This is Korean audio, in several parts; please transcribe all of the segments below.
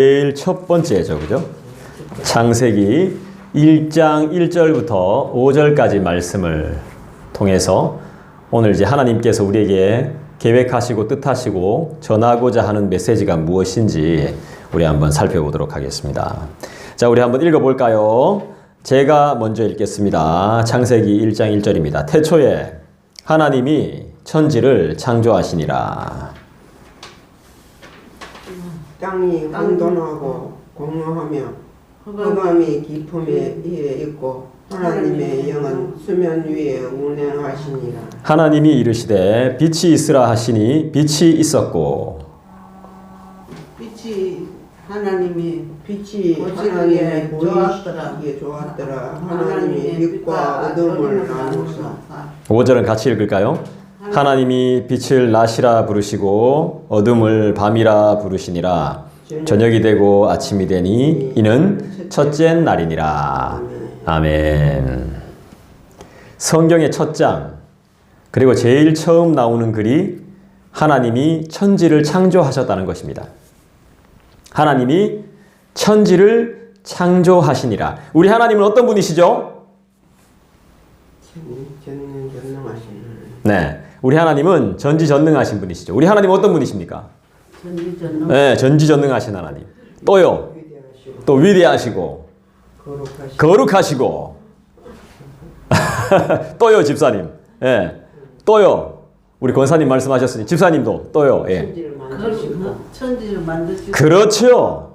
제일 첫 번째죠, 그죠? 창세기 1장 1절부터 5절까지 말씀을 통해서 오늘 이제 하나님께서 우리에게 계획하시고 뜻하시고 전하고자 하는 메시지가 무엇인지 우리 한번 살펴보도록 하겠습니다. 자, 우리 한번 읽어볼까요? 제가 먼저 읽겠습니다. 창세기 1장 1절입니다. 태초에 하나님이 천지를 창조하시니라. 땅이 혼돈하고 공허하며 흑암이 깊음에 있고 하나님의 영은 수면 위에 운행하시니라. 하나님이 이르시되 빛이 있으라 하시니 빛이 있었고 빛이 하나님의 보시기에 좋았더라. 하나님이 빛과 어둠을 나누사. 5절은 같이 읽을까요? 하나님이 빛을 낮이라 부르시고 어둠을 밤이라 부르시니라. 저녁이 되고 아침이 되니 이는 첫째 날이니라. 아멘. 성경의 첫 장, 그리고 제일 처음 나오는 글이 하나님이 천지를 창조하셨다는 것입니다. 하나님이 천지를 창조하시니라. 우리 하나님은 어떤 분이시죠? 전능하신. 네, 우리 하나님은 전지전능하신 분이시죠. 우리 하나님은 어떤 분이십니까? 전지전능. 네, 전지전능하신 하나님. 또요, 또 위대하시고 거룩하시고 또요, 집사님. 예, 또요, 우리 권사님 말씀하셨으니 집사님도 또요. 예. 천지를 만드시고. 그렇죠.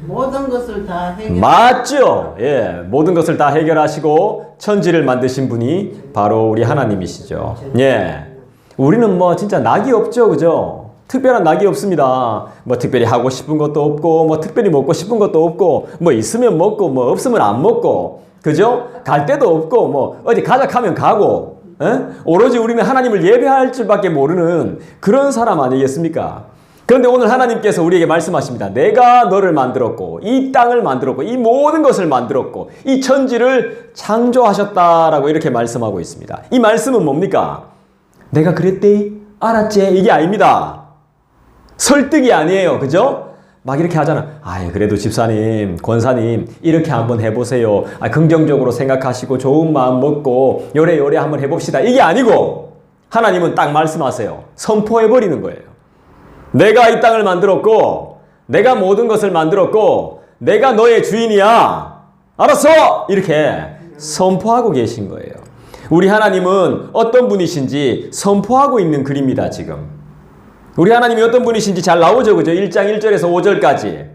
모든 것을 다 해결. 맞죠. 예, 모든 것을 다 해결하시고 천지를 만드신 분이 바로 우리 하나님이시죠. 예, 우리는 뭐 진짜 낙이 없죠, 그죠? 특별한 낙이 없습니다. 뭐 특별히 하고 싶은 것도 없고, 뭐 특별히 먹고 싶은 것도 없고, 뭐 있으면 먹고, 뭐 없으면 안 먹고, 그죠? 갈 데도 없고, 뭐 어디 가자 하면 가고, 예? 오로지 우리는 하나님을 예배할 줄밖에 모르는 그런 사람 아니겠습니까? 그런데 오늘 하나님께서 우리에게 말씀하십니다. 내가 너를 만들었고 이 땅을 만들었고 이 모든 것을 만들었고 이 천지를 창조하셨다라고 이렇게 말씀하고 있습니다. 이 말씀은 뭡니까? 내가 그랬대? 알았지? 이게 아닙니다. 설득이 아니에요. 그죠? 막 이렇게 하잖아. 아이, 그래도 집사님, 권사님 이렇게 한번 해보세요. 긍정적으로 생각하시고 좋은 마음 먹고 요래 한번 해봅시다. 이게 아니고 하나님은 딱 말씀하세요. 선포해버리는 거예요. 내가 이 땅을 만들었고 내가 모든 것을 만들었고 내가 너의 주인이야. 알았어! 이렇게 선포하고 계신 거예요. 우리 하나님은 어떤 분이신지 선포하고 있는 글입니다. 지금 우리 하나님이 어떤 분이신지 잘 나오죠, 그죠? 1장 1절에서 5절까지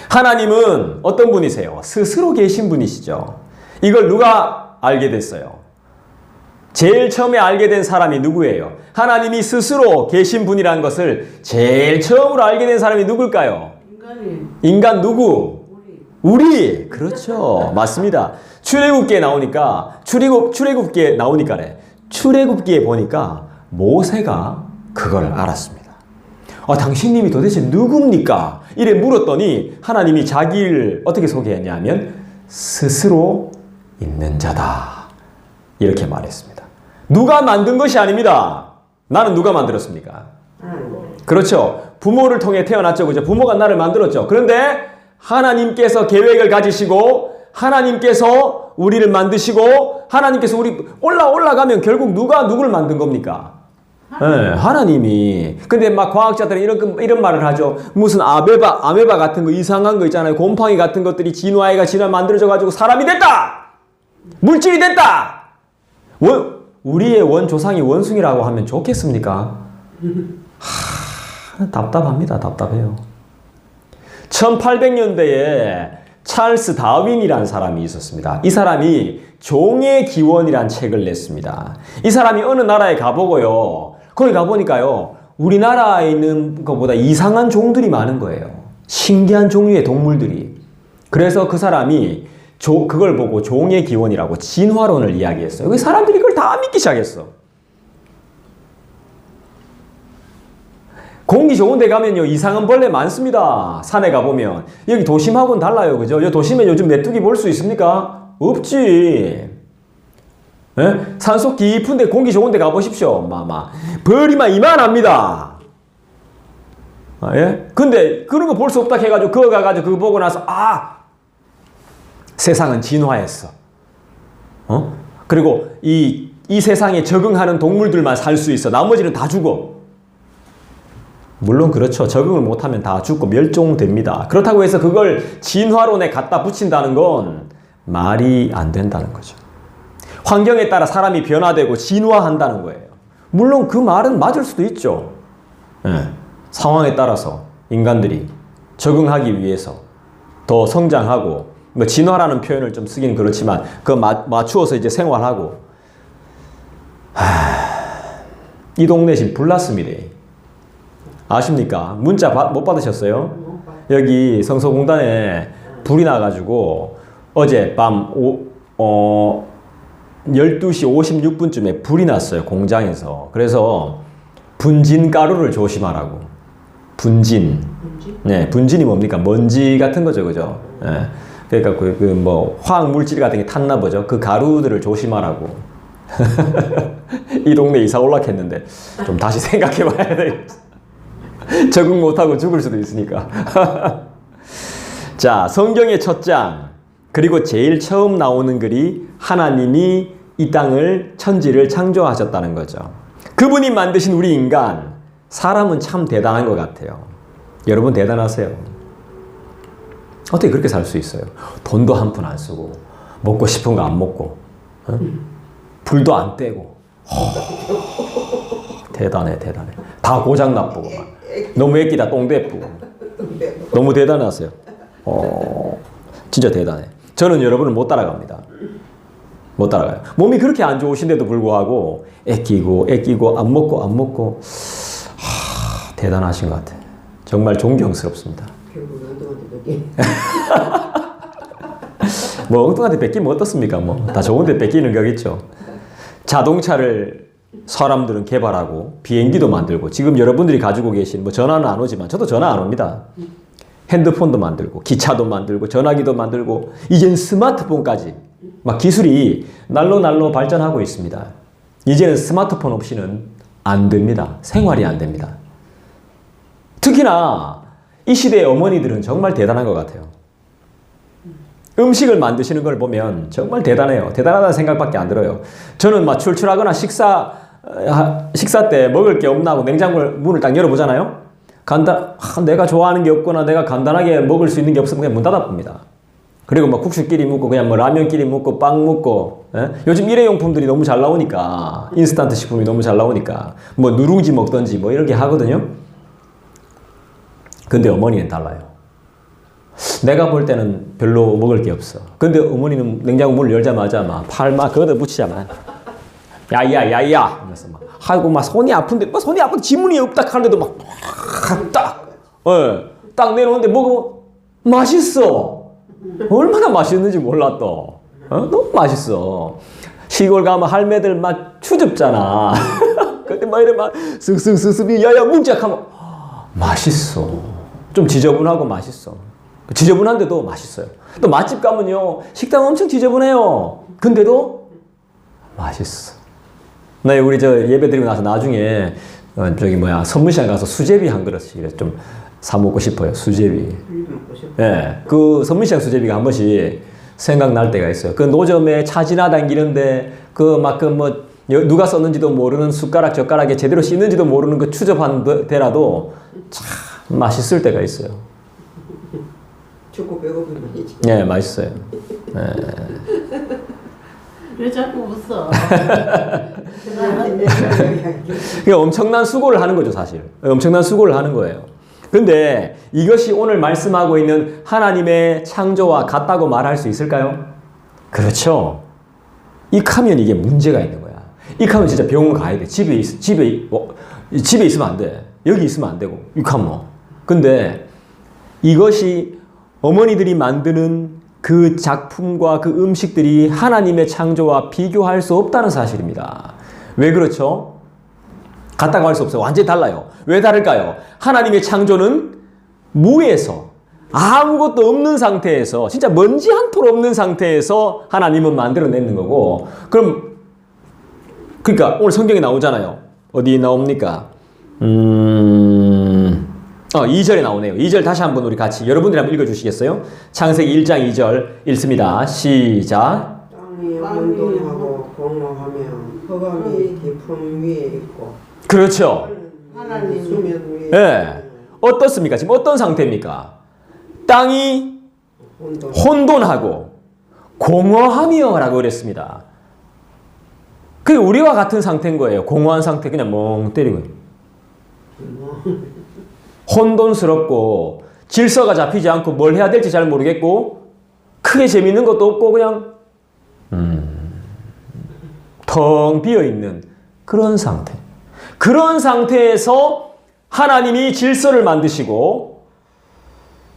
하나님은 어떤 분이세요? 스스로 계신 분이시죠. 이걸 누가 알게 됐어요? 제일 처음에 알게 된 사람이 누구예요? 하나님이 스스로 계신 분이라는 것을 제일 처음으로 알게 된 사람이 누굴까요? 인간 누구? 우리. 그렇죠. 맞습니다. 출애굽기에 나오니까 출애굽기에 보니까 모세가 그걸 알았습니다. 당신님이 도대체 누굽니까? 이래 물었더니 하나님이 자기를 어떻게 소개했냐면 스스로 있는 자다. 이렇게 말했습니다. 누가 만든 것이 아닙니다. 나는 누가 만들었습니까? 그렇죠. 부모를 통해 태어났죠. 그죠? 부모가 나를 만들었죠. 그런데 하나님께서 계획을 가지시고 하나님께서 우리를 만드시고 하나님께서 우리 올라가면 결국 누가 누구를 만든 겁니까? 네, 하나님이. 근데 막 과학자들은 이런 말을 하죠. 무슨 아메바 같은 거 이상한 거 있잖아요. 곰팡이 같은 것들이 진화가 만들어져가지고 사람이 됐다! 물질이 됐다! 우리의 원조상이 원숭이라고 하면 좋겠습니까? 답답합니다. 답답해요. 1800년대에 찰스 다윈이라는 사람이 있었습니다. 이 사람이 종의 기원이라는 책을 냈습니다. 이 사람이 어느 나라에 가보고요. 거기 가보니까요. 우리나라에 있는 것보다 이상한 종들이 많은 거예요. 신기한 종류의 동물들이. 그래서 그 사람이 그걸 보고 종의 기원이라고 진화론을 이야기했어요. 사람들이 그걸 다 믿기 시작했어. 공기 좋은 데 가면요, 이상한 벌레 많습니다. 산에 가보면. 여기 도심하고는 달라요. 그죠? 여기 도심에 요즘 메뚜기 볼 수 있습니까? 없지. 예? 산속 깊은 데 공기 좋은 데 가보십시오. 벌이 막 이만합니다. 아, 예? 근데 그런 거 볼 수 없다 해가지고 그거 가가지고 그거 보고 나서 세상은 진화했어. 그리고 이 세상에 적응하는 동물들만 살 수 있어. 나머지는 다 죽어. 물론 그렇죠. 적응을 못하면 다 죽고 멸종됩니다. 그렇다고 해서 그걸 진화론에 갖다 붙인다는 건 말이 안 된다는 거죠. 환경에 따라 사람이 변화되고 진화한다는 거예요. 물론 그 말은 맞을 수도 있죠. 예. 상황에 따라서 인간들이 적응하기 위해서 더 성장하고 뭐 진화라는 표현을 좀 쓰긴 그렇지만 그 맞추어서 이제 생활하고 이 동네 지금 불났습니다. 아십니까? 문자 못 받으셨어요? 여기 성서공단에 불이 나가지고 어젯밤 12시 56분쯤에 불이 났어요. 공장에서. 그래서 분진 가루를 조심하라고. 분진. 네, 분진이 뭡니까? 먼지 같은 거죠, 그죠? 네. 그러니까 뭐 화학 물질 같은 게 탔나 보죠. 그 가루들을 조심하라고. 이 동네 이사 올락했는데 좀 다시 생각해봐야 되겠어. 적응 못하고 죽을 수도 있으니까. 자, 성경의 첫 장 그리고 제일 처음 나오는 글이 하나님이 이 땅을 천지를 창조하셨다는 거죠. 그분이 만드신 우리 인간 사람은 참 대단한 것 같아요. 여러분 대단하세요. 어떻게 그렇게 살 수 있어요? 돈도 한 푼 안 쓰고 먹고 싶은 거 안 먹고 불도 안 떼고 대단해. 다 고장 나쁘고 너무 애기다 똥도 예쁘고 너무 대단하세요. 진짜 대단해. 저는 여러분을 못 따라갑니다. 못 따라가요. 몸이 그렇게 안 좋으신데도 불구하고 애끼고 안 먹고 대단하신 것 같아요. 정말 존경스럽습니다. 뭐 엉뚱한테 뺏기면 어떻습니까? 뭐 다 좋은데 뺏기는 거겠죠. 자동차를 사람들은 개발하고 비행기도 만들고 지금 여러분들이 가지고 계신 뭐 전화는 안 오지만 저도 전화 안 옵니다. 핸드폰도 만들고 기차도 만들고 전화기도 만들고 이젠 스마트폰까지 막 기술이 날로 발전하고 있습니다. 이제는 스마트폰 없이는 안 됩니다. 생활이 안 됩니다. 특히나 이 시대의 어머니들은 정말 대단한 것 같아요. 음식을 만드시는 걸 보면 정말 대단해요. 대단하다는 생각밖에 안 들어요. 저는 막 출출하거나 식사 때 먹을 게 없나 하고 냉장고 문을 딱 열어보잖아요. 내가 좋아하는 게 없거나 내가 간단하게 먹을 수 있는 게 없으면 그냥 문 닫아봅니다. 그리고 뭐 국수끼리 먹고 그냥 뭐 라면끼리 먹고 빵 먹고 요즘 일회용품들이 너무 잘 나오니까 인스턴트 식품이 너무 잘 나오니까 뭐 누룽지 먹던지 뭐 이렇게 하거든요. 근데 어머니는 달라요. 내가 볼 때는 별로 먹을 게 없어. 근데 어머니는 냉장고 문을 열자마자 막 팔 막 걷어붙이자마자 야야 하면서 막 아이고 막 손이 아픈데 뭐 손이 아픈데 지문이 없다 하는데도 막 딱 내놓는데 먹으면 맛있어. 얼마나 맛있는지 몰라 또. 너무 맛있어. 시골 가면 할매들 막 추접잖아. 근데 막 이래 막 쓱쓱쓱쓱 야야 뭉짝하면 맛있어. 좀 지저분하고 맛있어. 지저분한데도 맛있어요. 또 맛집 가면요 식당 엄청 지저분해요. 근데도 맛있어. 나 우리 저 예배 드리고 나서 나중에 선문시장 가서 수제비 한 그릇씩 좀 사 먹고 싶어요. 수제비. 예, 그 선문시장 수제비가 한 번씩 생각날 때가 있어요. 그 노점에 차 지나다니는데 누가 썼는지도 모르는 숟가락 젓가락에 제대로 씻는지도 모르는 그 추접한 데라도 참 맛있을 때가 있어요. 죽고 배고프면 이지. 예, 맛있어요. 예. 왜 자꾸 웃어? 그러니까 엄청난 수고를 하는 거죠, 사실. 엄청난 수고를 하는 거예요. 근데 이것이 오늘 말씀하고 있는 하나님의 창조와 같다고 말할 수 있을까요? 그렇죠. 익하면 이게 문제가 있는 거야. 익하면 진짜 병원 가야 돼. 집에 있으면 안 돼. 여기 있으면 안 되고. 익하면. 근데 이것이 어머니들이 만드는 그 작품과 그 음식들이 하나님의 창조와 비교할 수 없다는 사실입니다. 왜 그렇죠? 같다고 할 수 없어요. 완전히 달라요. 왜 다를까요? 하나님의 창조는 무에서 아무것도 없는 상태에서 진짜 먼지 한 톨 없는 상태에서 하나님은 만들어내는 거고 그러니까 오늘 성경에 나오잖아요. 어디 나옵니까? 2절에 나오네요. 2절 다시 한번 우리 같이 여러분들이 한번 읽어주시겠어요? 창세기 1장 2절 읽습니다. 시작. 땅이 혼돈하고 공허하며 흑암이 깊음 위에 있고 그렇죠. 하나님. 수면 위에 예. 어떻습니까? 지금 어떤 상태입니까? 땅이 혼돈하고 공허하며 라고 그랬습니다. 그게 우리와 같은 상태인 거예요. 공허한 상태 그냥 멍 때리고 혼돈스럽고 질서가 잡히지 않고 뭘 해야 될지 잘 모르겠고 크게 재밌는 것도 없고 그냥 텅 비어있는 그런 상태. 그런 상태에서 하나님이 질서를 만드시고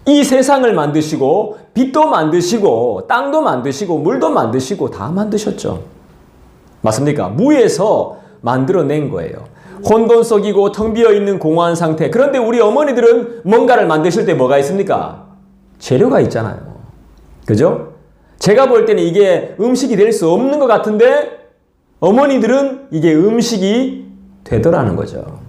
이 세상을 만드시고 빛도 만드시고 땅도 만드시고 물도 만드시고 다 만드셨죠. 맞습니까? 무에서 만들어낸 거예요. 혼돈 속이고 텅 비어있는 공허한 상태. 그런데 우리 어머니들은 뭔가를 만드실 때 뭐가 있습니까? 재료가 있잖아요. 그죠? 제가 볼 때는 이게 음식이 될 수 없는 것 같은데 어머니들은 이게 음식이 되더라는 거죠.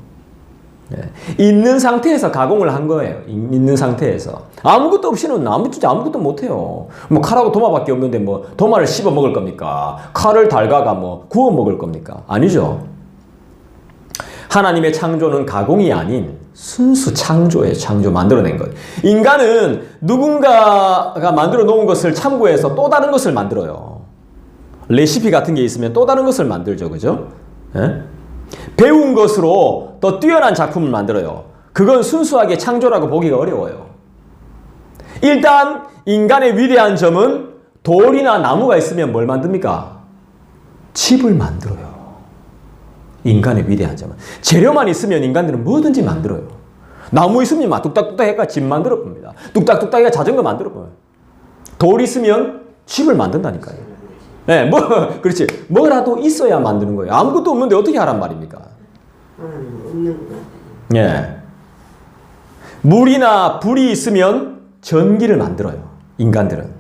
있는 상태에서 가공을 한 거예요. 있는 상태에서. 아무것도 없이는 진짜 아무것도 못해요. 뭐 칼하고 도마밖에 없는데 뭐 도마를 씹어 먹을 겁니까? 칼을 달가가 뭐 구워 먹을 겁니까? 아니죠. 하나님의 창조는 가공이 아닌 순수 창조예요. 창조 만들어낸 거예요. 인간은 누군가가 만들어 놓은 것을 참고해서 또 다른 것을 만들어요. 레시피 같은 게 있으면 또 다른 것을 만들죠. 그죠? 예? 배운 것으로 더 뛰어난 작품을 만들어요. 그건 순수하게 창조라고 보기가 어려워요. 일단 인간의 위대한 점은 돌이나 나무가 있으면 뭘 만듭니까? 집을 만들어요. 인간의 위대한 점은. 재료만 있으면 인간들은 뭐든지 만들어요. 나무 있으면 막 뚝딱뚝딱 해가 집 만들어 봅니다. 뚝딱뚝딱 해가 자전거 만들어 보여요. 돌 있으면 집을 만든다니까요. 네, 그렇지. 뭐라도 있어야 만드는 거예요. 아무것도 없는데 어떻게 하란 말입니까? 하나님 없는 것 예. 물이나 불이 있으면 전기를 만들어요. 인간들은.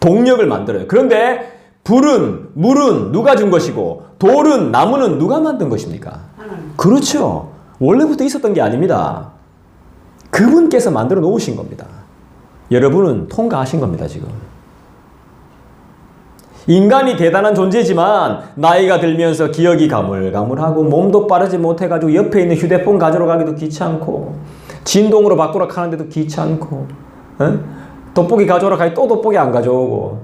동력을 만들어요. 그런데 불은, 물은 누가 준 것이고 돌은, 나무는 누가 만든 것입니까? 하나님. 그렇죠. 원래부터 있었던 게 아닙니다. 그분께서 만들어 놓으신 겁니다. 여러분은 통과하신 겁니다, 지금. 인간이 대단한 존재지만 나이가 들면서 기억이 가물가물하고 몸도 빠르지 못해가지고 옆에 있는 휴대폰 가지러 가기도 귀찮고 진동으로 바꾸러 가는데도 귀찮고 돋보기 가져오러 가기 또 돋보기 안 가져오고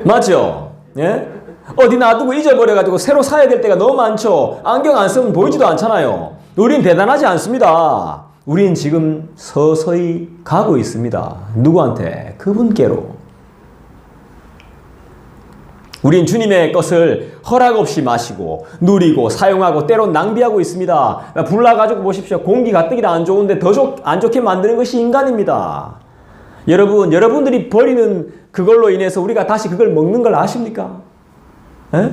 맞죠? 예? 어디 놔두고 잊어버려가지고 새로 사야 될 때가 너무 많죠. 안경 안 쓰면 보이지도 않잖아요. 우린 대단하지 않습니다. 우린 지금 서서히 가고 있습니다. 누구한테? 그분께로. 우린 주님의 것을 허락 없이 마시고 누리고 사용하고 때론 낭비하고 있습니다. 불나가지고 보십시오. 공기 가뜩이나 안 좋은데 더 안 좋게 만드는 것이 인간입니다. 여러분들이 버리는 그걸로 인해서 우리가 다시 그걸 먹는 걸 아십니까? 에?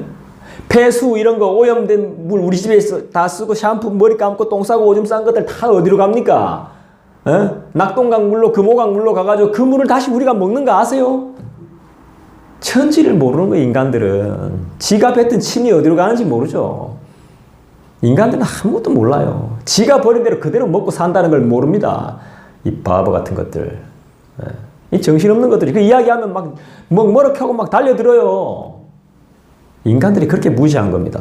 폐수 이런 거 오염된 물 우리 집에서 다 쓰고 샴푸 머리 감고 똥 싸고 오줌 싼 것들 다 어디로 갑니까? 에? 낙동강 물로 금호강 물로 가가지고 그 물을 다시 우리가 먹는 거 아세요? 천지를 모르는 거예요. 인간들은. 지가 뱉은 침이 어디로 가는지 모르죠. 인간들은 아무것도 몰라요. 지가 버린 대로 그대로 먹고 산다는 걸 모릅니다. 이 바보 같은 것들. 이 정신없는 것들이 그 이야기하면 막 머럭하고 막 달려들어요. 인간들이 그렇게 무시한 겁니다.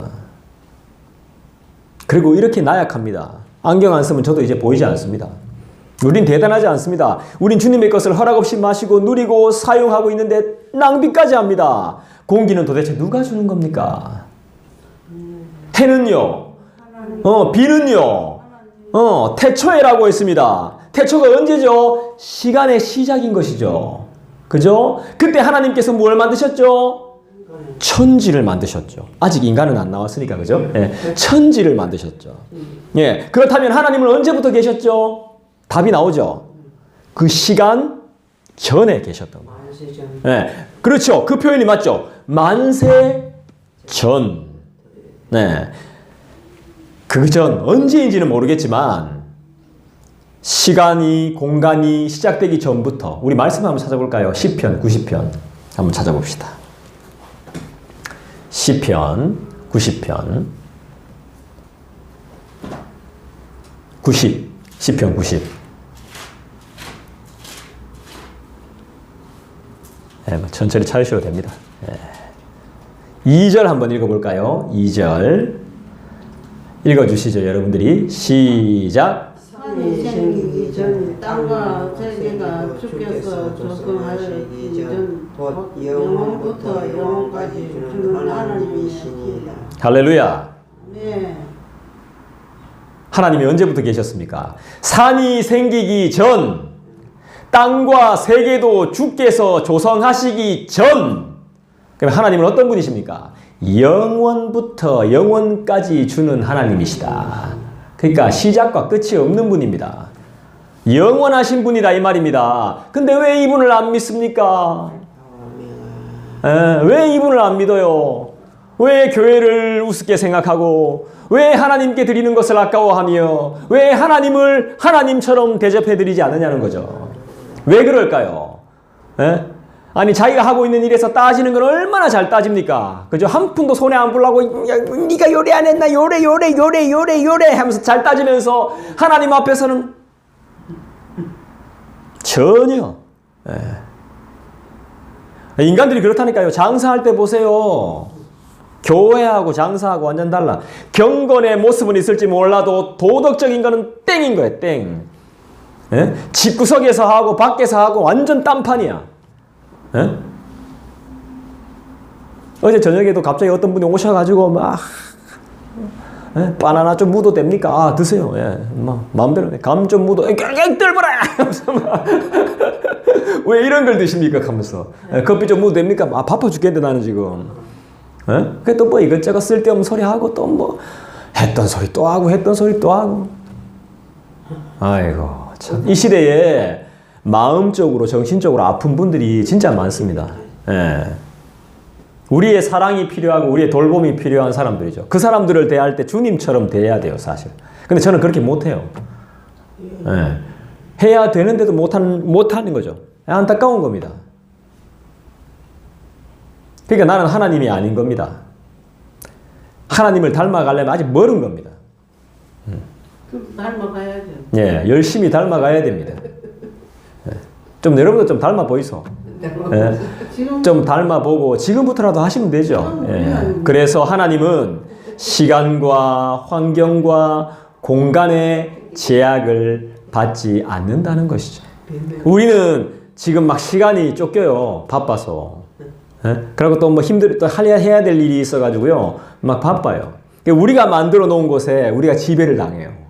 그리고 이렇게 나약합니다. 안경 안 쓰면 저도 이제 보이지 않습니다. 우린 대단하지 않습니다. 우린 주님의 것을 허락 없이 마시고 누리고 사용하고 있는데 낭비까지 합니다. 공기는 도대체 누가 주는 겁니까? 해는요? 비는요? 태초에라고 했습니다. 태초가 언제죠? 시간의 시작인 것이죠. 그죠? 그때 하나님께서 뭘 만드셨죠? 천지를 만드셨죠. 아직 인간은 안 나왔으니까, 그죠? 예, 천지를 만드셨죠. 예, 그렇다면 하나님은 언제부터 계셨죠? 답이 나오죠. 그 시간 전에 계셨던 거예요. 만세 전 네, 그렇죠. 그 표현이 맞죠. 만세 전. 네, 그 전 언제인지는 모르겠지만 시간이 공간이 시작되기 전부터 우리 말씀 한번 찾아볼까요? 시편 90편 한번 찾아봅시다. 시편 90편 90 시편 90. 네, 뭐 천천히 찾으셔도 됩니다. 네. 2절 한번 읽어볼까요? 2절 읽어주시죠, 여러분들이. 시작. 산이 생기기 전 땅과 세계가 주께서 조성하시기 전 곧 영원부터 영원까지 주는 하나님이시니이다. 할렐루야. 네. 하나님이 언제부터 계셨습니까? 산이 생기기 전, 땅과 세계도 주께서 조성하시기 전. 그럼 하나님은 어떤 분이십니까? 영원부터 영원까지 주는 하나님이시다. 그러니까 시작과 끝이 없는 분입니다. 영원하신 분이다 이 말입니다. 근데 왜 이분을 안 믿습니까? 왜 이분을 안 믿어요? 왜 교회를 우습게 생각하고, 왜 하나님께 드리는 것을 아까워하며, 왜 하나님을 하나님처럼 대접해드리지 않느냐는 거죠. 왜 그럴까요? 에? 아니 자기가 하고 있는 일에서 따지는 건 얼마나 잘 따집니까? 그죠? 한 푼도 손에 안 보려고 네가 요래 안 했나? 요래 하면서 잘 따지면서 하나님 앞에서는 전혀. 인간들이 그렇다니까요. 장사할 때 보세요. 교회하고 장사하고 완전 달라. 경건의 모습은 있을지 몰라도 도덕적인 거는 땡인 거예요. 땡. 예? 집구석에서 하고 밖에서 하고 완전 딴판이야. 예? 어제 저녁에도 갑자기 어떤 분이 오셔가지고 막 바나나 좀 묻어도 됩니까? 아 드세요. 예, 막 마음대로 감 좀 묻어. 뜰거라. 왜 이런 걸 드십니까? 하면서 커피 좀 묻어도 됩니까? 아 바빠 죽겠는데 나는 지금. 예? 또 뭐 이것저것 쓸데없는 소리 하고 또 뭐 했던 소리 또 하고 했던 소리 또 하고. 아이고 참. 이 시대에 마음적으로 정신적으로 아픈 분들이 진짜 많습니다. 예. 우리의 사랑이 필요하고 우리의 돌봄이 필요한 사람들이죠. 그 사람들을 대할 때 주님처럼 대해야 돼요, 사실. 근데 저는 그렇게 못해요. 예. 해야 되는데도 못하는 거죠. 안타까운 겁니다. 그러니까 나는 하나님이 아닌 겁니다. 하나님을 닮아가려면 아직 멀은 겁니다. 닮아가야죠. 예, 열심히 닮아가야 됩니다. 예. 좀 여러분도 좀 닮아 보이소. 예. 좀 닮아보고 지금부터라도 하시면 되죠. 예. 그래서 하나님은 시간과 환경과 공간의 제약을 받지 않는다는 것이죠. 우리는 지금 막 시간이 쫓겨요. 바빠서. 예? 그리고 또 뭐 또 해야 될 일이 있어가지고요. 막 바빠요. 우리가 만들어 놓은 곳에 우리가 지배를 당해요.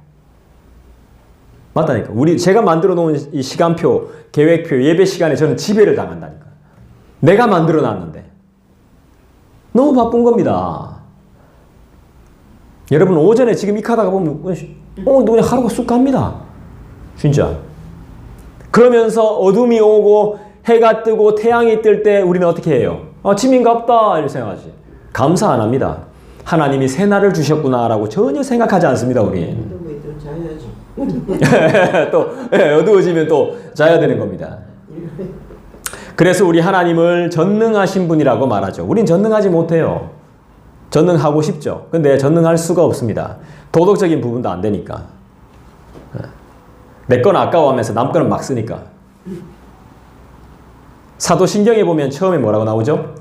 맞다니까. 제가 만들어 놓은 이 시간표, 계획표, 예배 시간에 저는 지배를 당한다니까. 내가 만들어 놨는데. 너무 바쁜 겁니다. 여러분, 오전에 지금 익하다가 보면, 그냥 하루가 쑥 갑니다. 진짜. 그러면서 어둠이 오고, 해가 뜨고, 태양이 뜰 때 우리는 어떻게 해요? 아침인갑다. 이렇게 생각하지. 감사 안 합니다. 하나님이 새날을 주셨구나라고 전혀 생각하지 않습니다, 우린. 또 어두워지면 또 자야 되는 겁니다. 그래서 우리 하나님을 전능하신 분이라고 말하죠. 우린 전능하지 못해요. 전능하고 싶죠. 근데 전능할 수가 없습니다. 도덕적인 부분도 안 되니까. 내 건 아까워하면서 남 거는 막 쓰니까. 사도신경에 보면 처음에 뭐라고 나오죠?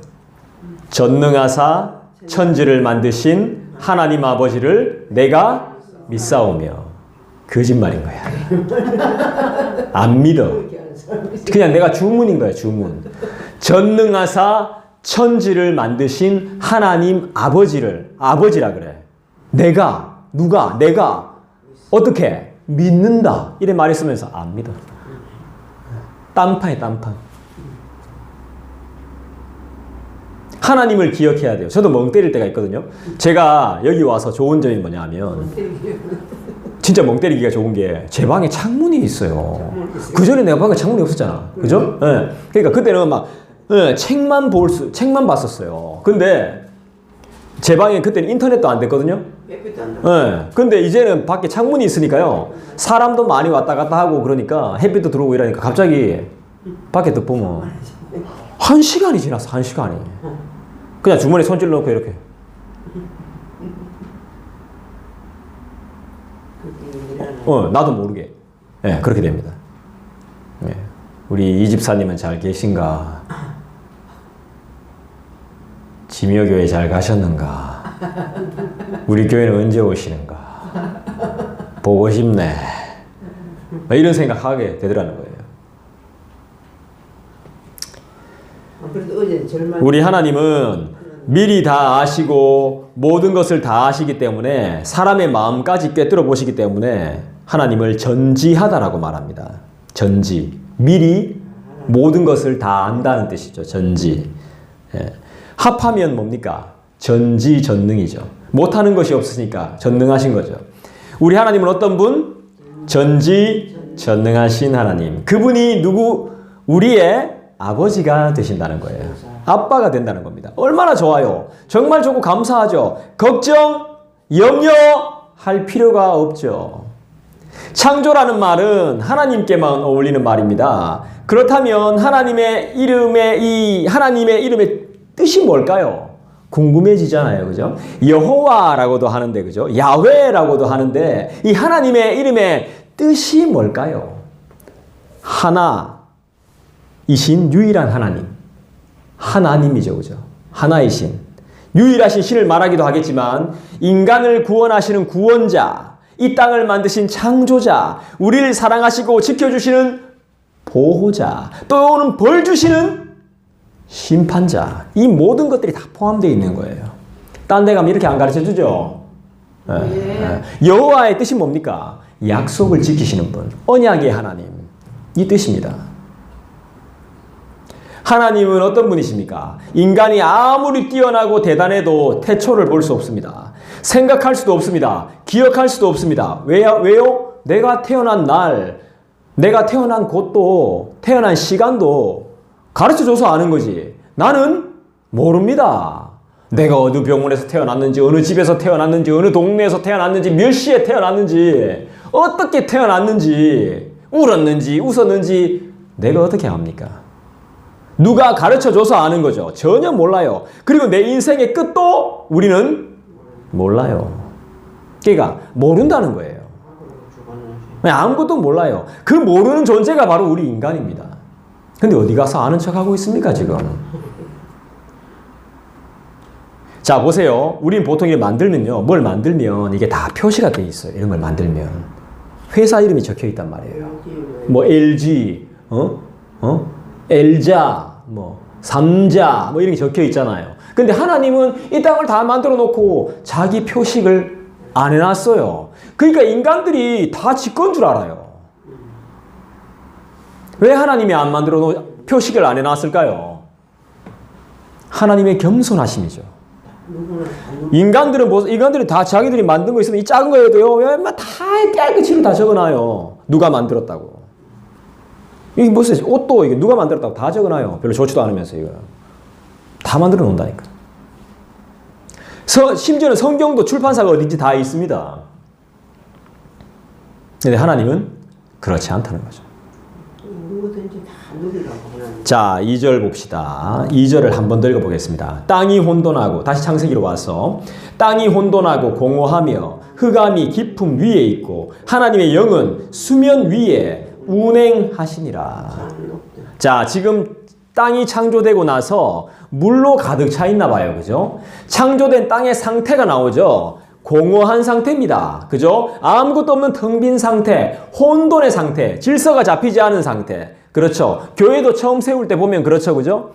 전능하사 천지를 만드신 하나님 아버지를 내가 믿사오며. 거짓말인 거야. 안 믿어. 그냥 내가 주문인 거야, 주문. 전능하사 천지를 만드신 하나님 아버지라 그래. 내가 어떻게 믿는다. 이래 말했으면서 안 믿어. 딴판이야, 딴판. 하나님을 기억해야 돼요. 저도 멍 때릴 때가 있거든요. 제가 여기 와서 좋은 점이 뭐냐면 진짜 멍 때리기가 좋은 게 제 방에 창문이 있어요. 그 전에 내가 방에 창문이 없었잖아. 그죠? 네. 그러니까 그때는 막 책만 봤었어요. 근데 제 방에 그때는 인터넷도 안 됐거든요. 네. 근데 이제는 밖에 창문이 있으니까요. 사람도 많이 왔다 갔다 하고 그러니까 햇빛도 들어오고 이러니까 갑자기 밖에 딱 보면 1시간이 지났어. 1시간이. 그냥 주머니에 손질 넣고 이렇게. 나도 모르게. 예, 그렇게 됩니다. 예. 우리 이 집사님은 잘 계신가? 지묘교회 잘 가셨는가? 우리 교회는 언제 오시는가? 보고 싶네. 이런 생각하게 되더라는 거예요. 그래도 어제 절만 우리 하나님은 미리 다 아시고 모든 것을 다 아시기 때문에 사람의 마음까지 꿰뚫어 보시기 때문에 하나님을 전지하다라고 말합니다. 전지. 미리 모든 것을 다 안다는 뜻이죠. 전지. 예. 합하면 뭡니까? 전지전능이죠. 못하는 것이 없으니까 전능하신 거죠. 우리 하나님은 어떤 분? 전지전능하신 하나님. 그분이 누구? 우리의 아버지가 되신다는 거예요. 아빠가 된다는 겁니다. 얼마나 좋아요. 정말 좋고 감사하죠. 걱정, 염려할 필요가 없죠. 창조라는 말은 하나님께만 어울리는 말입니다. 그렇다면 하나님의 이름의 뜻이 뭘까요? 궁금해지잖아요. 그죠? 여호와라고도 하는데, 그죠? 야훼라고도 하는데, 이 하나님의 이름의 뜻이 뭘까요? 하나이신 유일한 하나님. 하나님이죠. 그죠? 하나이신. 유일하신 신을 말하기도 하겠지만, 인간을 구원하시는 구원자, 이 땅을 만드신 창조자, 우리를 사랑하시고 지켜주시는 보호자, 또는 벌 주시는 심판자. 이 모든 것들이 다 포함되어 있는 거예요. 딴 데 가면 이렇게 안 가르쳐 주죠. 여호와의 뜻이 뭡니까? 약속을 지키시는 분, 언약의 하나님. 이 뜻입니다. 하나님은 어떤 분이십니까? 인간이 아무리 뛰어나고 대단해도 태초를 볼 수 없습니다. 생각할 수도 없습니다. 기억할 수도 없습니다. 왜요? 내가 태어난 날, 내가 태어난 곳도, 태어난 시간도 가르쳐줘서 아는 거지. 나는 모릅니다. 내가 어느 병원에서 태어났는지, 어느 집에서 태어났는지, 어느 동네에서 태어났는지, 몇 시에 태어났는지, 어떻게 태어났는지, 울었는지, 웃었는지, 내가 어떻게 압니까? 누가 가르쳐줘서 아는 거죠. 전혀 몰라요. 그리고 내 인생의 끝도 우리는 몰라요. 그러니까 모른다는 거예요. 아무것도 몰라요. 그 모르는 존재가 바로 우리 인간입니다. 근데 어디 가서 아는 척하고 있습니까, 지금? 자, 보세요. 우린 보통 이렇게 만들면요. 뭘 만들면 이게 다 표시가 돼 있어요. 이런 걸 만들면. 회사 이름이 적혀 있단 말이에요. 뭐 LG, 엘자, 삼자, 이런 게 적혀 있잖아요. 근데 하나님은 이 땅을 다 만들어 놓고 자기 표식을 안 해놨어요. 그러니까 인간들이 다 지건 줄 알아요. 왜 하나님이 안 만들어 놓은 표식을 안 해놨을까요? 하나님의 겸손하심이죠. 인간들은 다 자기들이 만든 거 있으면 이 작은 거에도요, 웬만 다 깨끗이 다 적어놔요. 누가 만들었다고. 이게 무슨 옷도 이게 누가 만들었다고 다 적어놔요. 별로 좋지도 않으면서 이거 다 만들어 놓는다니까. 심지어는 성경도 출판사가 어딘지 다 있습니다. 근데 하나님은 그렇지 않다는 거죠. 누구든지 다 누리라고 하나님. 자, 2절 봅시다. 2절을 한 번 더 읽어보겠습니다. 땅이 혼돈하고, 다시 창세기로 와서, 땅이 혼돈하고 공허하며 흑암이 깊음 위에 있고 하나님의 영은 수면 위에 운행하시니라. 자, 지금 땅이 창조되고 나서 물로 가득 차 있나 봐요. 그죠? 창조된 땅의 상태가 나오죠. 공허한 상태입니다. 그죠? 아무것도 없는 텅 빈 상태, 혼돈의 상태, 질서가 잡히지 않은 상태. 그렇죠? 교회도 처음 세울 때 보면 그렇죠. 그죠?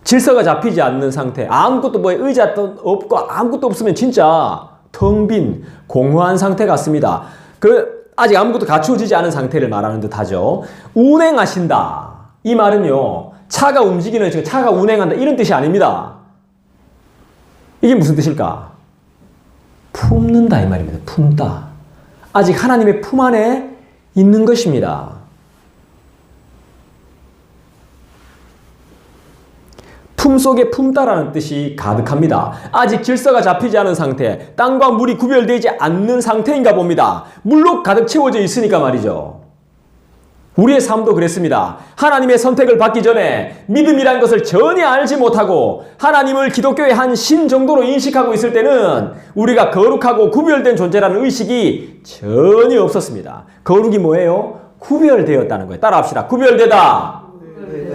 질서가 잡히지 않는 상태. 아무것도 의자도 없고 아무것도 없으면 진짜 텅 빈 공허한 상태 같습니다. 아직 아무것도 갖추어지지 않은 상태를 말하는 듯 하죠. 운행하신다. 이 말은요, 차가 움직이는, 차가 운행한다, 이런 뜻이 아닙니다. 이게 무슨 뜻일까? 품는다, 이 말입니다. 품다. 아직 하나님의 품 안에 있는 것입니다. 품 속에 품다라는 뜻이 가득합니다. 아직 질서가 잡히지 않은 상태, 땅과 물이 구별되지 않는 상태인가 봅니다. 물로 가득 채워져 있으니까 말이죠. 우리의 삶도 그랬습니다. 하나님의 선택을 받기 전에 믿음이란 것을 전혀 알지 못하고 하나님을 기독교의 한 신 정도로 인식하고 있을 때는 우리가 거룩하고 구별된 존재라는 의식이 전혀 없었습니다. 거룩이 뭐예요? 구별되었다는 거예요. 따라합시다. 구별되다.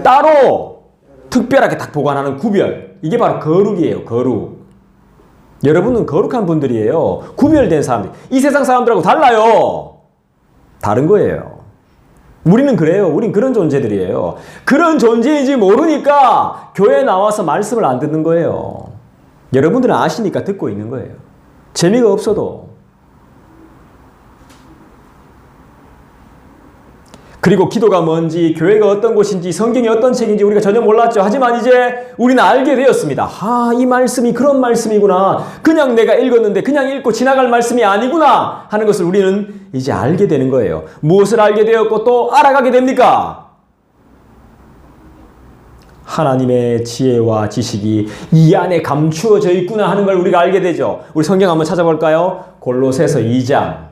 따로 특별하게 딱 보관하는 구별. 이게 바로 거룩이에요. 거룩. 여러분은 거룩한 분들이에요. 구별된 사람들. 이 세상 사람들하고 달라요. 다른 거예요. 우리는 그래요. 우린 그런 존재들이에요. 그런 존재인지 모르니까 교회에 나와서 말씀을 안 듣는 거예요. 여러분들은 아시니까 듣고 있는 거예요. 재미가 없어도. 그리고 기도가 뭔지, 교회가 어떤 곳인지, 성경이 어떤 책인지 우리가 전혀 몰랐죠. 하지만 이제 우리는 알게 되었습니다. 아, 이 말씀이 그런 말씀이구나. 그냥 내가 읽었는데 그냥 읽고 지나갈 말씀이 아니구나 하는 것을 우리는 이제 알게 되는 거예요. 무엇을 알게 되었고 또 알아가게 됩니까? 하나님의 지혜와 지식이 이 안에 감추어져 있구나 하는 걸 우리가 알게 되죠. 우리 성경 한번 찾아볼까요? 골로새서 2장.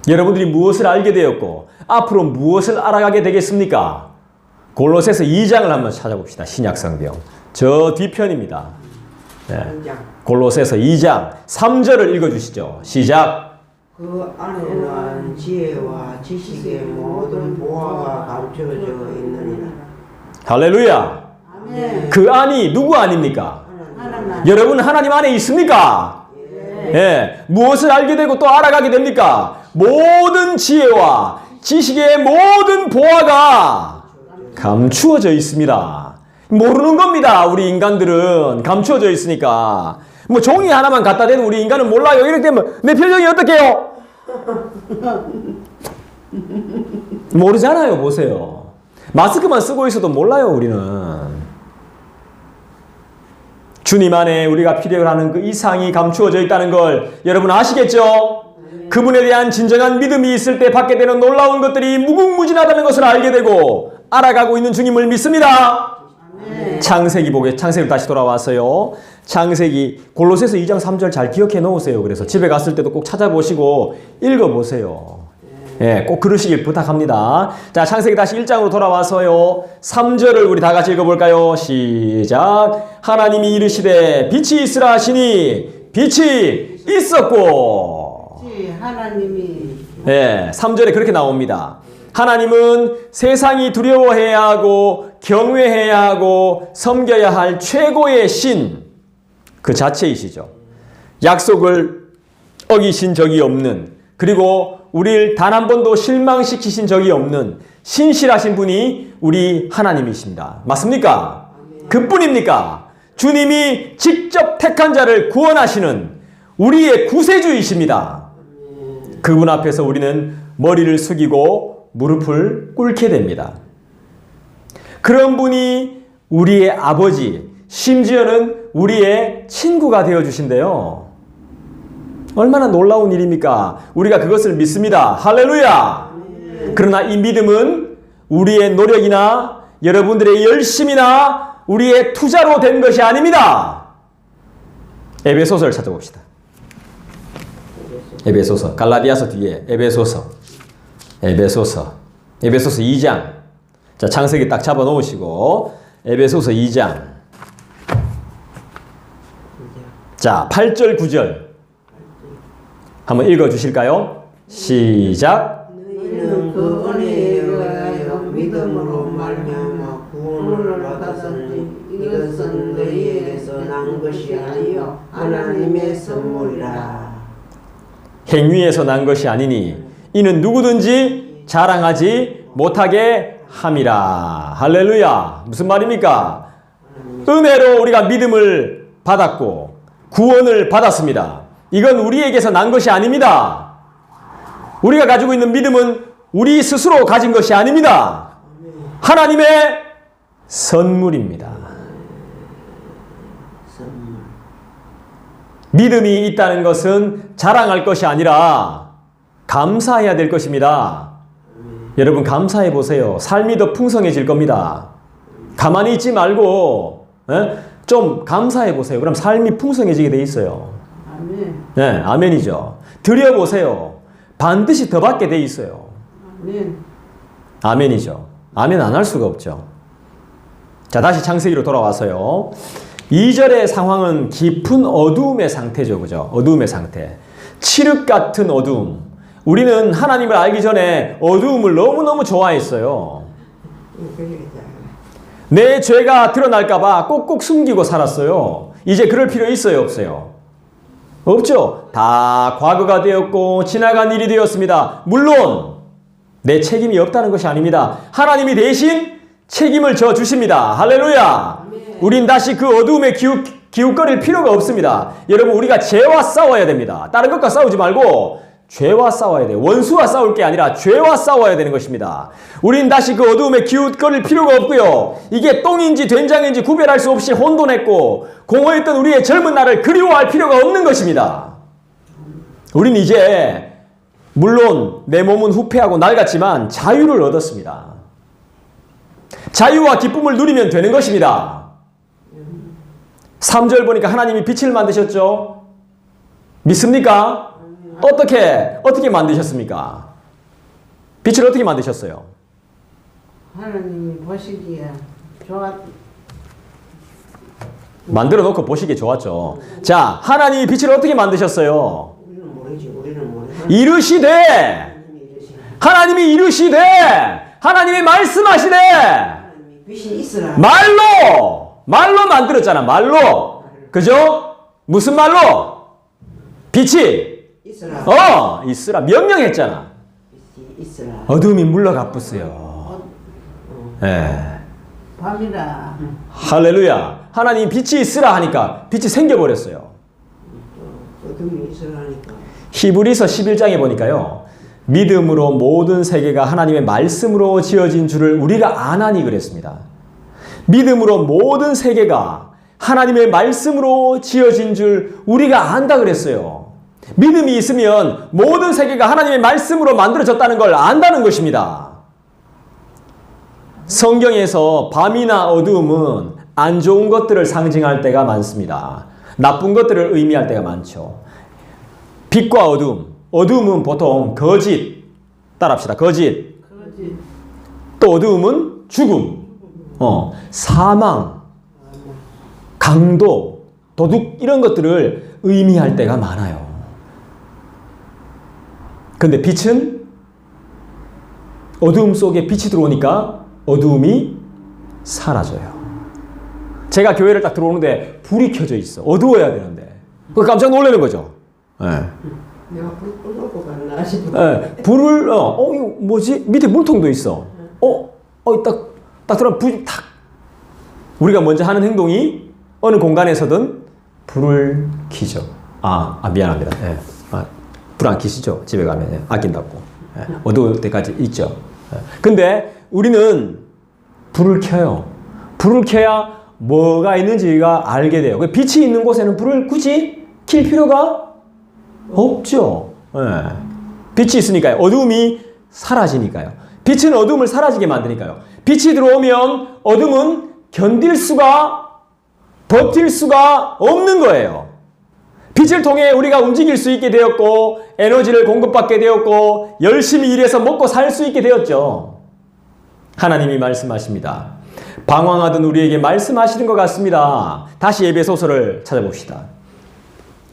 여러분들이 무엇을 알게 되었고 앞으로 무엇을 알아가게 되겠습니까? 골로새서 2장을 한번 찾아봅시다. 신약성경. 저 뒤편입니다. 네. 골로새서 2장 3절을 읽어주시죠. 시작. 그 안에는 지혜와 지식의 모든 보화가 감춰져 있느니라. 할렐루야. 아멘. 그 안이 누구 안입니까? 하나님. 여러분 하나님 안에 있습니까? 예. 무엇을 알게 되고 또 알아가게 됩니까? 모든 지혜와 지식의 모든 보화가 감추어져 있습니다. 모르는 겁니다. 우리 인간들은 감추어져 있으니까. 뭐 종이 하나만 갖다 대도 우리 인간은 몰라요. 이렇게 되면 내 표정이 어떡해요? 모르잖아요. 보세요. 마스크만 쓰고 있어도 몰라요. 우리는. 주님 안에 우리가 필요로 하는 그 이상이 감추어져 있다는 걸 여러분 아시겠죠? 그분에 대한 진정한 믿음이 있을 때 받게 되는 놀라운 것들이 무궁무진하다는 것을 알게 되고 알아가고 있는 주님을 믿습니다. 창세기를 다시 돌아와서요. 창세기 골로새서 2장 3절 잘 기억해 놓으세요. 그래서 집에 갔을 때도 꼭 찾아보시고 읽어보세요. 예, 꼭 그러시길 부탁합니다. 자, 창세기 다시 1장으로 돌아와서요. 3절을 우리 다 같이 읽어볼까요? 시작. 하나님이 이르시되 빛이 있으라 하시니 빛이 있었고. 하나님이 예, 3절에 그렇게 나옵니다. 하나님은 세상이 두려워해야 하고 경외해야 하고 섬겨야 할 최고의 신, 그 자체이시죠. 약속을 어기신 적이 없는, 그리고 우리를 단 한 번도 실망시키신 적이 없는 신실하신 분이 우리 하나님이십니다. 맞습니까? 그뿐입니까? 주님이 직접 택한 자를 구원하시는 우리의 구세주이십니다. 그분 앞에서 우리는 머리를 숙이고 무릎을 꿇게 됩니다. 그런 분이 우리의 아버지, 심지어는 우리의 친구가 되어주신대요. 얼마나 놀라운 일입니까? 우리가 그것을 믿습니다. 할렐루야! 그러나 이 믿음은 우리의 노력이나 여러분들의 열심이나 우리의 투자로 된 것이 아닙니다. 에베소서를 찾아봅시다. 에베소서, 갈라디아서 뒤에 에베소서 2장. 자, 창세기 딱 잡아 놓으시고 에베소서 2장. 자, 8절 9절 한번 읽어 주실까요? 시작. 너희는 그 은혜에 의하여 믿음으로 말미암아 구원을 받았으니 이것은 너희에게서 난 것이 아니요 하나님의 선물이라. 행위에서 난 것이 아니니 이는 누구든지 자랑하지 못하게 함이라. 할렐루야. 무슨 말입니까? 은혜로 우리가 믿음을 받았고 구원을 받았습니다. 이건 우리에게서 난 것이 아닙니다. 우리가 가지고 있는 믿음은 우리 스스로 가진 것이 아닙니다. 하나님의 선물입니다. 믿음이 있다는 것은 자랑할 것이 아니라 감사해야 될 것입니다. 여러분 감사해 보세요. 삶이 더 풍성해질 겁니다. 가만히 있지 말고 좀 감사해 보세요. 그럼 삶이 풍성해지게 돼 있어요. 아멘. 네, 아멘이죠. 드려보세요. 반드시 더 받게 돼 있어요. 아멘. 아멘이죠. 아멘 안 할 수가 없죠. 자, 다시 창세기로 돌아와서요. 2절의 상황은 깊은 어두움의 상태죠. 그죠? 어두움의 상태. 칠흑 같은 어두움. 우리는 하나님을 알기 전에 어두움을 너무너무 좋아했어요. 내 죄가 드러날까봐 꼭꼭 숨기고 살았어요. 이제 그럴 필요 있어요? 없어요? 없죠. 다 과거가 되었고 지나간 일이 되었습니다. 물론 내 책임이 없다는 것이 아닙니다. 하나님이 대신 책임을 져 주십니다. 할렐루야. 우린 다시 그 어두움에 기웃거릴 필요가 없습니다. 여러분, 우리가 죄와 싸워야 됩니다. 다른 것과 싸우지 말고 죄와 싸워야 돼요. 원수와 싸울 게 아니라 죄와 싸워야 되는 것입니다. 우린 다시 그 어두움에 기웃거릴 필요가 없고요. 이게 똥인지 된장인지 구별할 수 없이 혼돈했고 공허했던 우리의 젊은 날을 그리워할 필요가 없는 것입니다. 우린 이제 물론 내 몸은 후패하고 낡았지만 자유를 얻었습니다. 자유와 기쁨을 누리면 되는 것입니다. 3절 보니까 하나님이 빛을 만드셨죠? 믿습니까? 어떻게 만드셨습니까? 빛을 어떻게 만드셨어요? 하나님이 보시기에 좋았. 만들어 놓고 보시기에 좋았죠. 자, 하나님이 빛을 어떻게 만드셨어요? 우리는 모르지. 우리는 모르지. 이르시되, 하나님이 이르시되, 하나님이 말씀하시되, 빛이 있으라. 말로 만들었잖아. 말로. 그죠? 무슨 말로? 빛이 있으라. 있으라. 명령했잖아. 빛이 있으라. 어둠이 물러가쁘세요. 예. 밤이라. 할렐루야. 하나님 빛이 있으라 하니까 빛이 생겨버렸어요. 어둠이 있으라니까. 히브리서 11장에 보니까요. 믿음으로 모든 세계가 하나님의 말씀으로 지어진 줄을 우리가 아나니 그랬습니다. 믿음으로 모든 세계가 하나님의 말씀으로 지어진 줄 우리가 안다 그랬어요. 믿음이 있으면 모든 세계가 하나님의 말씀으로 만들어졌다는 걸 안다는 것입니다. 성경에서 밤이나 어두움은 안 좋은 것들을 상징할 때가 많습니다. 나쁜 것들을 의미할 때가 많죠. 빛과 어두움. 어두움은 보통 거짓. 따라합시다. 거짓. 그러지. 또 어두움은 죽음. 사망. 강도. 도둑. 이런 것들을 의미할 때가 많아요. 근데 빛은 어두움 속에 빛이 들어오니까 어두움이 사라져요. 제가 교회를 딱 들어오는데 불이 켜져 있어. 어두워야 되는데. 깜짝 놀라는 거죠. 네. 내가 불 꺼놓고 갔나 싶어. 네. 불을, 이거 뭐지? 밑에 물통도 있어. 딱 들어가면 불이 탁. 우리가 먼저 하는 행동이 어느 공간에서든 불을 켜죠. 미안합니다. 네. 불 안 켜시죠? 집에 가면. 아낀다고. 네. 어두울 때까지 있죠. 네. 근데 우리는 불을 켜요. 불을 켜야 뭐가 있는지가 알게 돼요. 빛이 있는 곳에는 불을 굳이 킬 필요가 없죠. 네. 빛이 있으니까요. 어두움이 사라지니까요. 빛은 어두움을 사라지게 만드니까요. 빛이 들어오면 어둠은 버틸 수가 없는 거예요. 빛을 통해 우리가 움직일 수 있게 되었고 에너지를 공급받게 되었고 열심히 일해서 먹고 살 수 있게 되었죠. 하나님이 말씀하십니다. 방황하던 우리에게 말씀하시는 것 같습니다. 다시 에베소서를 찾아봅시다.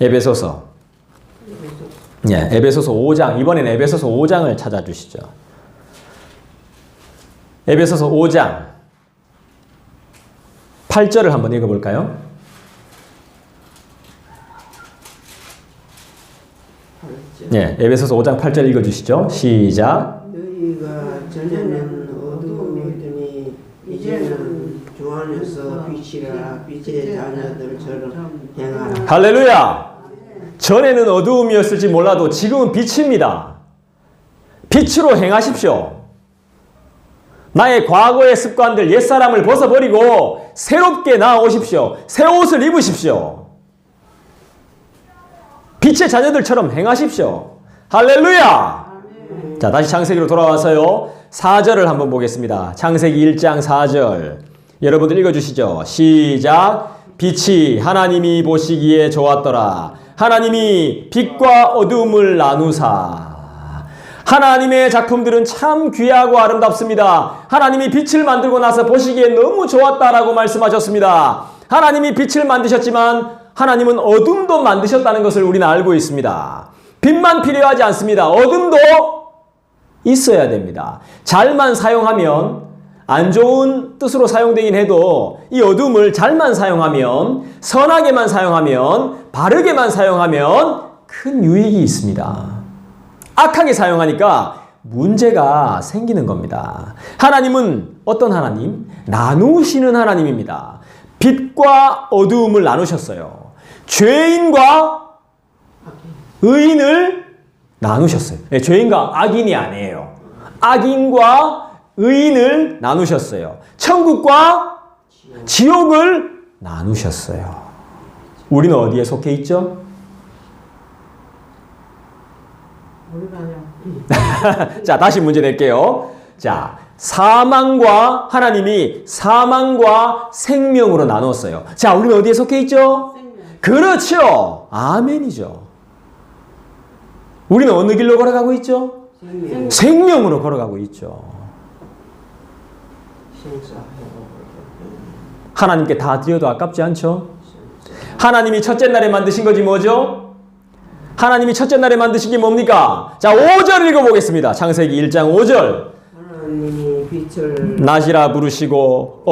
에베소서. 예, 에베소서 5장. 이번에는 에베소서 5장을 찾아주시죠. 에베소서 5장 8절을 한번 읽어볼까요? 예, 에베소서 5장 8절 읽어주시죠. 시작. 너희가 전에는 어두움이더니 이제는 주 안에서 빛이라. 빛의 자녀들처럼 행하라. 할렐루야. 전에는 어두움이었을지 몰라도 지금은 빛입니다. 빛으로 행하십시오. 나의 과거의 습관들, 옛사람을 벗어버리고 새롭게 나아오십시오. 새 옷을 입으십시오. 빛의 자녀들처럼 행하십시오. 할렐루야. 자, 다시 창세기로 돌아와서요. 4절을 한번 보겠습니다. 창세기 1장 4절. 여러분들 읽어주시죠. 시작. 빛이 하나님이 보시기에 좋았더라. 하나님이 빛과 어두움을 나누사. 하나님의 작품들은 참 귀하고 아름답습니다. 하나님이 빛을 만들고 나서 보시기에 너무 좋았다라고 말씀하셨습니다. 하나님이 빛을 만드셨지만 하나님은 어둠도 만드셨다는 것을 우리는 알고 있습니다. 빛만 필요하지 않습니다. 어둠도 있어야 됩니다. 잘만 사용하면, 안 좋은 뜻으로 사용되긴 해도 이 어둠을 잘만 사용하면, 선하게만 사용하면, 바르게만 사용하면 큰 유익이 있습니다. 악하게 사용하니까 문제가 생기는 겁니다. 하나님은 어떤 하나님? 나누시는 하나님입니다. 빛과 어두움을 나누셨어요. 죄인과 의인을 나누셨어요. 네, 죄인과 악인이 아니에요. 악인과 의인을 나누셨어요. 천국과 지옥을 나누셨어요. 우리는 어디에 속해 있죠? 우리가요. 자, 다시 문제 낼게요. 자, 하나님이 사망과 생명으로 나눴어요. 자, 우리는 어디에 속해 있죠? 그렇죠. 아멘이죠. 우리는 어느 길로 걸어가고 있죠? 생명으로 걸어가고 있죠. 하나님께 다 드려도 아깝지 않죠? 하나님이 첫째 날에 만드신 것이 뭐죠? 하나님이 첫째 날에 만드신 게 뭡니까? 자, 5절 읽어보겠습니다. 창세기 1장 5절. 하나님이 빛을 낮이라 부르시고